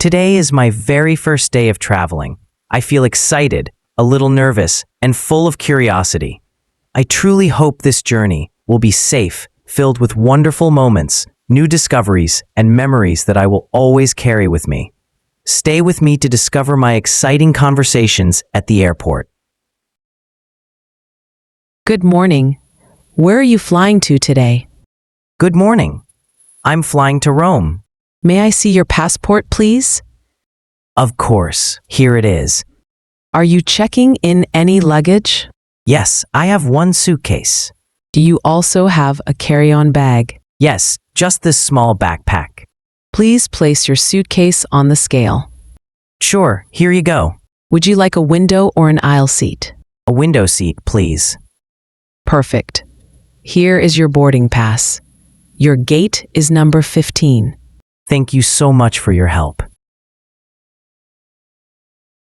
Today is my very first day of traveling. I feel excited, a little nervous, and full of curiosity. I truly hope this journey will be safe, filled with wonderful moments, new discoveries, and memories that I will always carry with me. Stay with me to discover my exciting conversations at the airport. Good morning. Where are you flying to today? Good morning. I'm flying to Rome. May I see your passport, please? Of course, here it is. Are you checking in any luggage? Yes, I have one suitcase. Do you also have a carry-on bag? Yes, just this small backpack. Please place your suitcase on the scale. Sure, here you go. Would you like a window or an aisle seat? A window seat, please. Perfect. Here is your boarding pass. Your gate is number 15. Thank you so much for your help.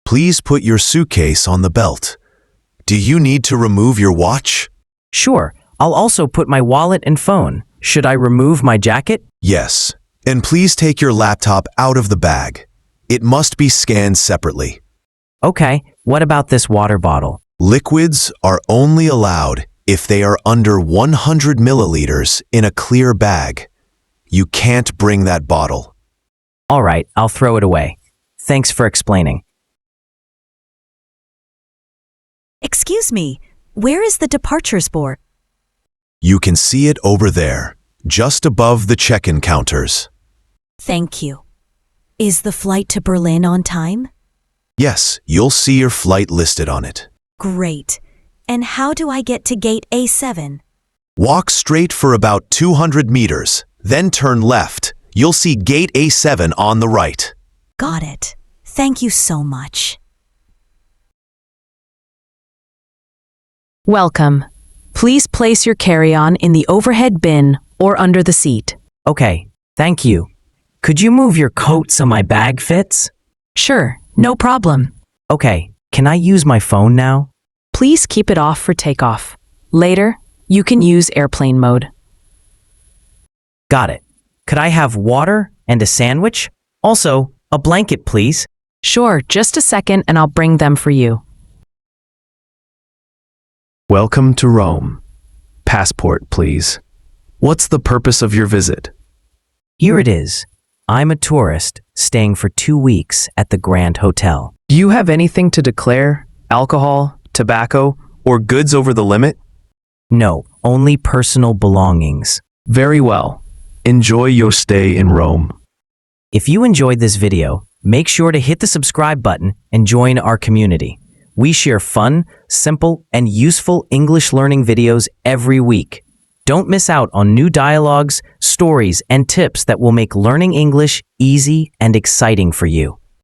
Please put your suitcase on the belt. Do you need to remove your watch? Sure, I'll also put my wallet and phone. Should I remove my jacket? Yes. And please take your laptop out of the bag. It must be scanned separately. Okay, what about this water bottle? Liquids are only allowed if they are under 100 milliliters in a clear bag. You can't bring that bottle. All right, I'll throw it away. Thanks for explaining. Excuse me, where is the departures board? You can see it over there, just above the check-in counters. Thank you. Is the flight to Berlin on time? Yes, you'll see your flight listed on it. Great. And how do I get to gate A7? Walk straight for about 200 meters, then turn left. You'll see gate A7 on the right. Got it. Thank you so much. Welcome. Please place your carry-on in the overhead bin or under the seat. Okay, thank you. Could you move your coat so my bag fits? Sure, no problem. Okay, can I use my phone now? Please keep it off for takeoff. Later, you can use airplane mode. Got it. Could I have water and a sandwich? Also, a blanket, please. Sure, just a second and I'll bring them for you. Welcome to Rome. Passport, please. What's the purpose of your visit? Here it is. I'm a tourist staying for 2 weeks at the Grand Hotel. Do you have anything to declare? Alcohol, tobacco, or goods over the limit? No, only personal belongings. Very well. Enjoy your stay in Rome. If you enjoyed this video, make sure to hit the subscribe button and join our community. We share fun, simple, and useful English learning videos every week. Don't miss out on new dialogues, stories, and tips that will make learning English easy and exciting for you.